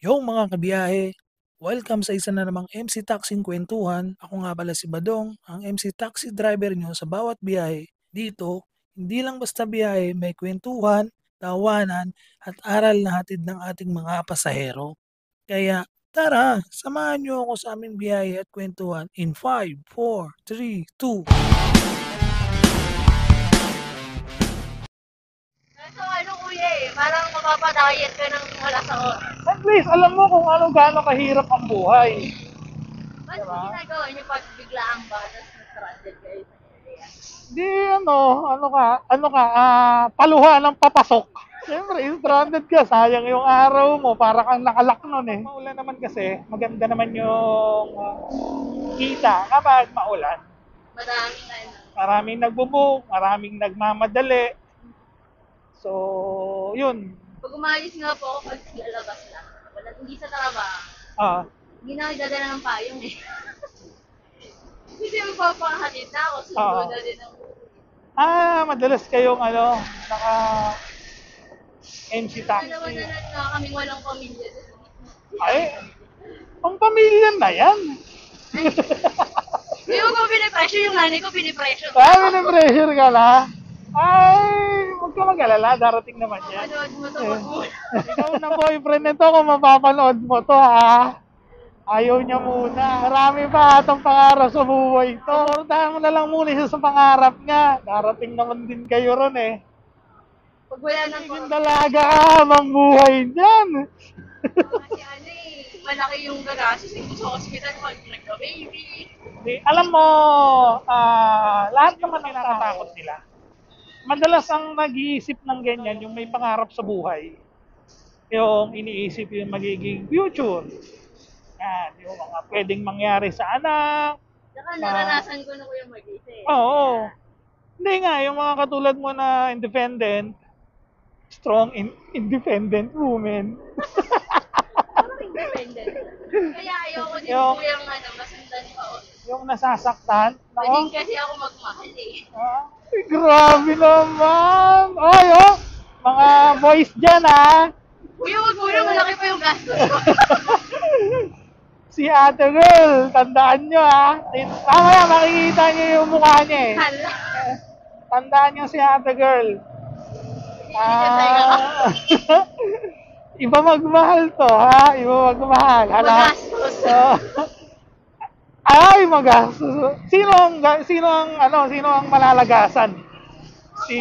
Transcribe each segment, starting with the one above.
Yung mga kabiyahe, welcome sa isa na namang MC Taxing Kwentuhan. Ako nga pala si Badong, ang MC Taxi driver nyo sa bawat biyahe. Dito, hindi lang basta biyahe, may kwentuhan, tawanan, at aral na hatid ng ating mga pasahero. Kaya tara, samahan nyo ako sa aming biyahe at kwentuhan in 5, 4, 3, 2. So ano kuya parang mapapadiet ka ng wala sa oras. At least alam mo kung gaano kahirap ang buhay. Ano Diba? ginagawa niyo pag biglaan ba, tapos na-stranded kayo sa area? Di paluha ng papasok. Siyempre, stranded ka, sayang yung araw mo, para kang nakalak nun eh. Maulan naman kasi, maganda naman yung kita kapag maulan. Madaming ano. Maraming nagbubook, maraming nagmamadali. So, yun. Pag umalis nga po ako, pag lalabas lang. Wala, hindi sa trabaho. Ah, Hindi na nagdadala ng payong eh. Kasi magpapahatid na ako, sundo Oo. na din ang madalas kayong naka MC taxi. dalawa na lang na kaming walang pamilya doon. Ay, pang pamilya na yan. Hindi ko pinipressure yung nanay ko, pinipressure. Sabi ng pressure ka na. Ay, huwag ka mag-alala, darating naman yan. Manood mo to, Eh, wag mo. ikaw na boyfriend nito kung mapapanood mo to ha. Ayaw niya muna. Marami pa atong pangarap sa buhay to. Suportahan mo na lang muna siya sa pangarap niya. Darating naman din kayo ron eh. Pag wala nang Yung dalaga ang buhay niyan. kasi ano malaki yung gagastos sa hospital pag nagka-baby. Alam mo, lahat naman ang natatakot nila. Madalas ang nag-iisip ng ganyan, yung may pangarap sa buhay. Yung iniisip yung magiging future. Yan, yung mga pwedeng mangyari sa anak. Saka naranasan ko na ko yung mag-isa Oo. Hindi nga, yung mga katulad mo na independent, strong, independent woman. Parang independent. Kaya ayoko din Yung- po yung masundan pa. Yung nasasaktan. Pwedeng kasi ako magmahal eh. Ay, grabe naman. Ay, mga boys dyan Kuya, wag muna, malaki pa yung gastos ko. Si ate girl, tandaan nyo Mamaya makikita nyo yung mukha niya eh. Hala. Tandaan nyo si ate girl. Ah. Iba magmahal to Iba magmahal. Magastos. Ay, magastos. Sino ang malalagasan? Si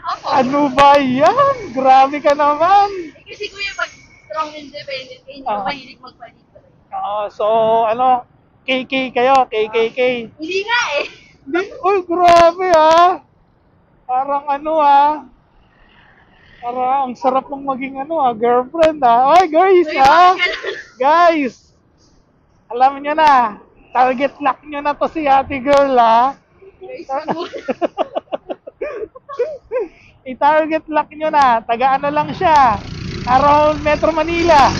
Ako. Ano ba yan? Grabe ka naman. Kasi kuya, pag strong independent kayo, hindi ko Ah. mahilig magpalit. So, KK kayo, KKK. Hindi nga eh. Uy, grabe Parang parang ang sarap mong maging girlfriend Ay, guys Kuya, bakit ka lang? Guys, alam niyo na, target lock niyo na to si ate girl Guys, wag muna. I-target lock nyo na, taga lang siya, around Metro Manila.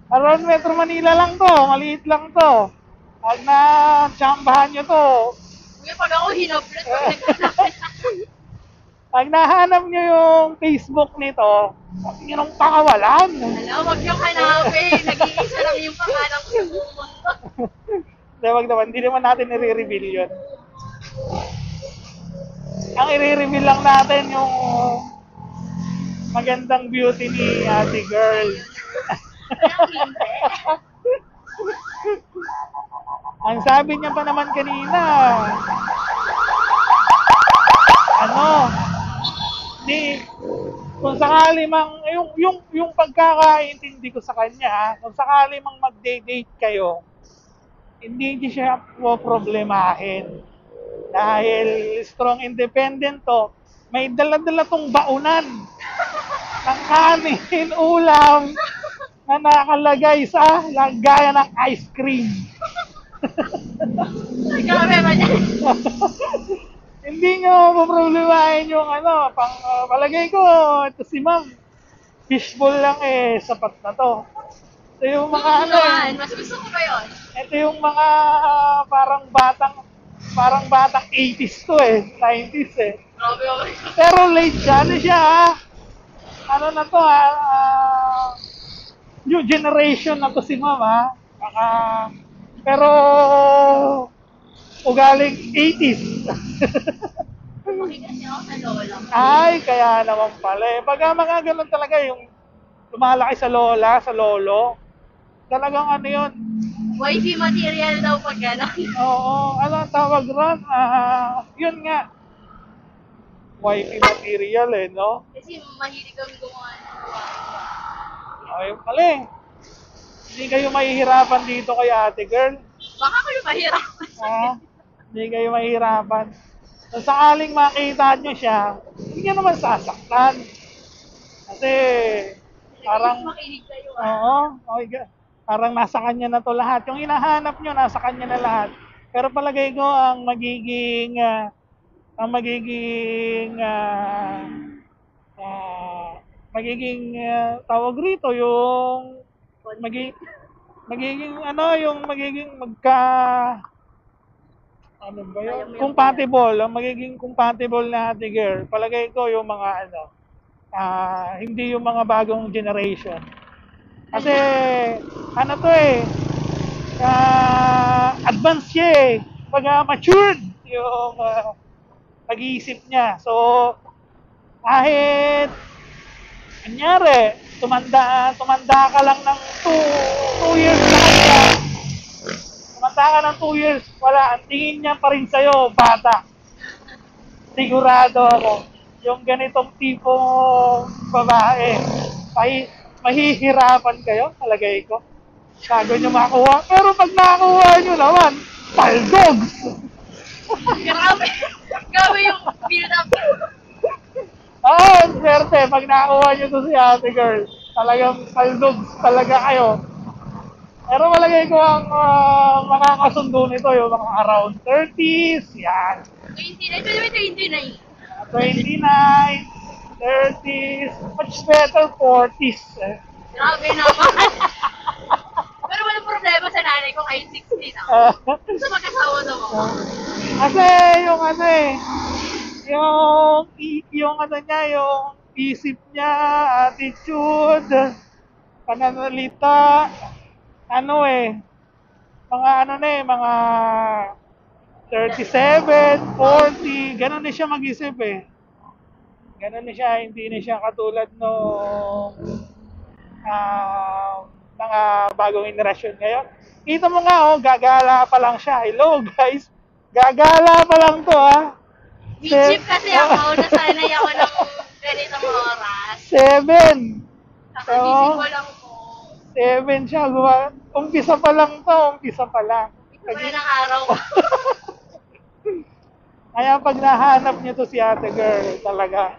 Around Metro Manila lang to, maliit lang to. Pag na-chambahan nyo to, Kuya, pag ako hinoplet, pag nahanap nyo yung Facebook nito, huwag nyo nang pakawalan. alam, wag yung hanapin. Nag-iisa lang yung pangalan ko sa buong mundo. Wag naman, hindi naman natin i-reveal yun. Ang i-reveal lang natin yung magandang beauty ni ate girl. Walang hindi. Ang sabi niya pa naman kanina, kung sakali mang, yung pagkakaintindi ko sa kanya, kung sakali mang mag-date kayo, hindi siya problemahin. Dahil strong independent to, may dala-dala tong baunan ng kanin, ulam, na nakalagay sa lagayan ng ice cream. Grabe ba dyan? Hindi nyo poproblemahin yung palagay ko, ito si ma'am, fishbowl lang sapat na to. Ito yung mga Mas gusto ko ba yun? ito yung mga parang batang 80s to 90s Grabe ako. Pero late siya, ano na to new generation na to si ma'am ha. Baka, pero ugaling 80s. Lumaki kasi ako sa lola ko. Ay, kaya naman pala eh. Baga mga ganun talaga yung lumalaki sa lola, sa lolo. Talagang ano yun. Wifey material daw pag gano'n. Oo, ano ang tawag ron? Yun nga. Wifey material eh, no? Kasi mahilig kami gumawa ng tuwa-tuwa. Ay, pala eh. Hindi kayo mahihirapan dito kay ate girl. Baka kayo mahirapan sa Ha? Hindi kayo mahihirapan. Kung sakaling makita nyo siya, hindi nyo naman sasaktan. Kasi parang, makinig kayo oo, okay, parang nasa kanya na to lahat. Yung hinahanap nyo, nasa kanya na lahat. Pero palagay ko ang tawag rito yung magiging ano ba Kaya yun? mo yung Compatible, ang magiging compatible na ate girl. Palagay ko yung mga hindi yung mga bagong generation. Kasi ano to eh, advanced siya eh. Matured yung pag-iisip niya. So, kahit kunyari, tumanda ka lang ng 2 years na kanya. Tumanda ka ng 2 years, wala, ang tingin niya pa rin sa'yo, bata. Sigurado ako, yung ganitong tipong babae, mahihirapan kayo, palagay ko. Bago nyo makuha. Pero pag nakakuha nyo naman, paldogs! Grabe! Grabe yung build up. Oo, swerte. Pag nakakuha nyo to si ate girl, talagang paldogs talaga kayo. Pero malagay ko ang makakasundo nito yung mga around 30s, yan. 29, pwede ba 29? 29, 30s, much better 40s. Grabe naman. Pero walang problema sa nanay ko kahit 60 na. Gusto mag-asawa daw ako. Kasi yung yung yung isip niya, attitude, pananalita, mga 37, 40, ganun na siya mag-isip eh. Ganun na siya, hindi na siya katulad nung mga bagong generasyon ngayon. Kita mo nga, gagala pa lang siya. Hello guys, gagala pa lang to Midship kasi ako, nasanay ako ng ganitong oras. 7. Kakagising ko lang po. 7 siya. Umpisa pa lang to, umpisa pa lang. Ito pala ng araw ko. Kaya pag nahanap niyo to si ate girl, talaga,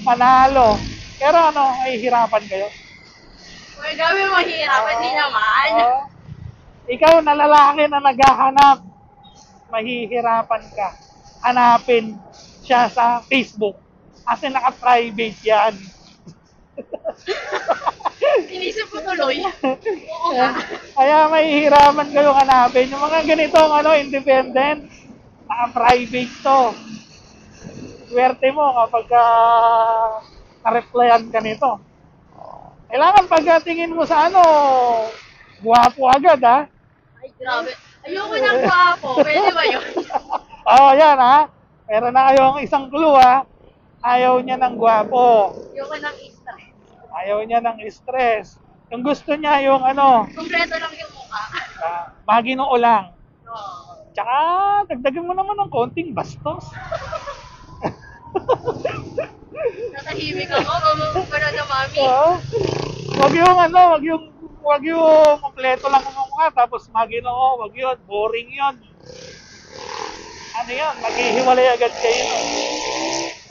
panalo. Pero ay hirapan kayo. Uy, gawin mahirap, hindi naman. Ikaw na lalaki na naghahanap, mahihirapan ka. Hanapin siya sa Facebook. Kasi naka-private yan. Inisip ko tuloy. Oo nga. Kaya mahihirapan kayo hanapin. Yung mga ganitong independent, naka-private to. Swerte mo kapag na-replyan ka nito. Kailangan pagkatingin mo sa guwapo agad Ay, grabe. Ayoko ng gwapo. Pwede ba yun? Yan Meron na kayong isang clue Ayaw niya ng guwapo. Ayoko ng stress. Ayaw niya ng stress. Yung gusto niya yung Kompleto lang yung mukha. maginoo lang. Oo. Tsaka dagdagan mo naman ng konting bastos. Natahimik ako. Gano'n na mami. Wag yung kompleto lang ang mukha tapos maginoo, wag yun, boring yun. Yun, maghihiwalay agad kayo.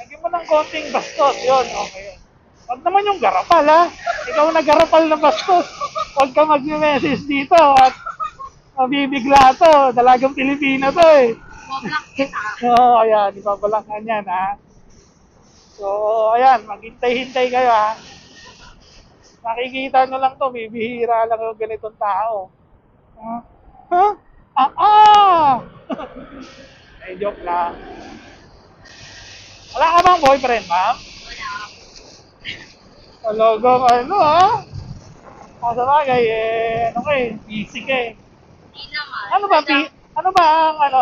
Lagyan mo ng konting bastos, yun, okay yun. Wag naman yung garapal Ikaw na garapal na bastos. Wag ka mag-message dito at mabibigla to. Dalagang Pilipino to eh. Boblak kita. Oo, ayan, ibabalangkan yan So, ayan, maghintay-hintay kayo Nakikita nyo lang to, bibihira lang yung ganitong tao. Ay, joke lang. Wala ka bang boyfriend, ma'am? Wala ako. Talagang ano, ha? Sa bagay, ano ka eh, busy ka eh. Hindi naman. Ano ba,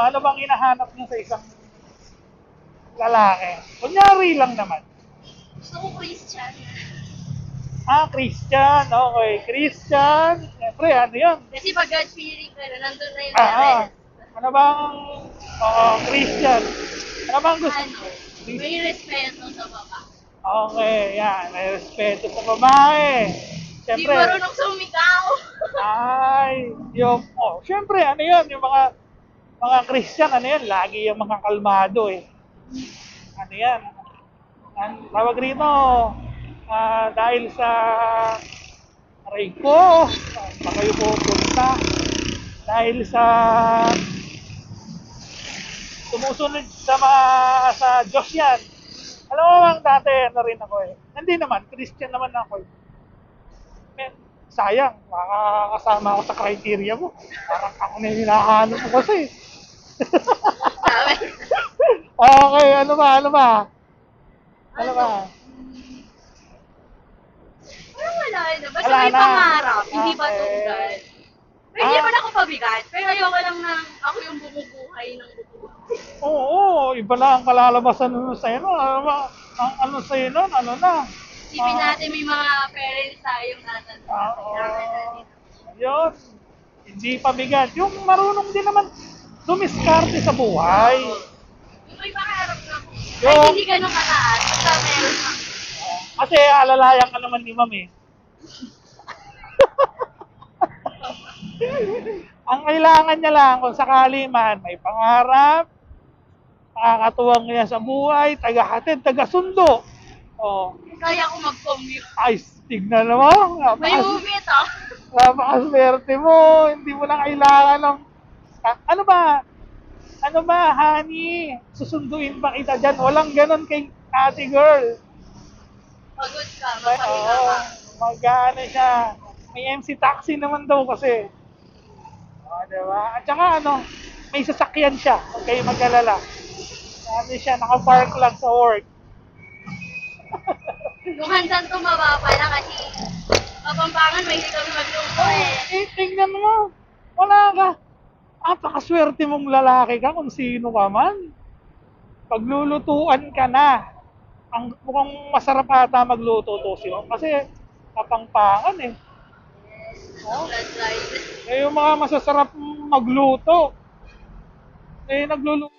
ano bang hinahanap niyo sa isang lalaki? Kunyari lang naman. Gusto ko Christian. Christian, okay. Christian, siyempre, ano yun? Kasi pag God feeling ka na, nandun na yung Ah, rest. ano bang, Christian? Ano bang gusto? Ano, may respeto sa baba. Okay, yan. May respeto sa babae. Hindi Siyempre, marunong sumigaw. siyempre, ano yun, yung mga Christian, ano yan, lagi yung mga kalmado eh. Ano yan, tawag rito, dahil sa aray ko, saan pa kayo pupunta? Dahil sa sumusunod sa Diyos yan. Alam mo bang dati, ano rin ako eh. Hindi naman, Christian naman ako eh. Sayang, makakasama ako sa criteria mo. Parang ako na yung hinahanap mo kasi. Sabi, Okay, ano ba? Ano ba? parang wala na. Basta Wala may na. pangarap, hindi ba Okay. tunggal? Pero hindi naman ako pabigat. Pero ayoko lang na ako yung bumubuhay ng bubuhay. Oo, iba na ang kalalabasan nun sa'yo nun. Ang ano sa'yo nun, ano na. Isipin natin may mga parents tayong nasa Oo. kailangan natin. Yun. Hindi pabigat. Yung marunong din naman dumiskarte sa buhay. Yung may pangarap na ako. Yo. Kahit hindi ganun kataas, basta meron na. Kasi alalayan ka naman ni ma'am eh. Ang kailangan niya lang kung sakali man may pangarap, nakakatuwang niya sa buhay, tagahatid, tagasundo. Oh, Kaya ko mag-commute. ay, tignan mo. May movie ito. Napakaswerte mo. Hindi mo na kailangan ng... ano ba? Ano ba, honey? Susunduin ba kita dyan? Walang ganon kay ate girl. Pagod ka, Ay, magpahinga oo. ka. Mag-ano siya. May MC taxi naman daw kasi. Diba? At saka ano, may sasakyan siya. Huwag kayo mag-alala. Ano siya, naka-park lang sa work. Kung hanggang tumaba pala kasi Kapampangan, may hindi kami magluto eh. Tingnan mo. Wala ka. Napakaswerte mong lalaki ka kung sino ka man. Paglulutuan ka na. Ang mukhang masarap ata magluto to si Ma'am kasi kapangpangan eh. Blood rice. Eh yung mga masasarap magluto. Eh nagluluto.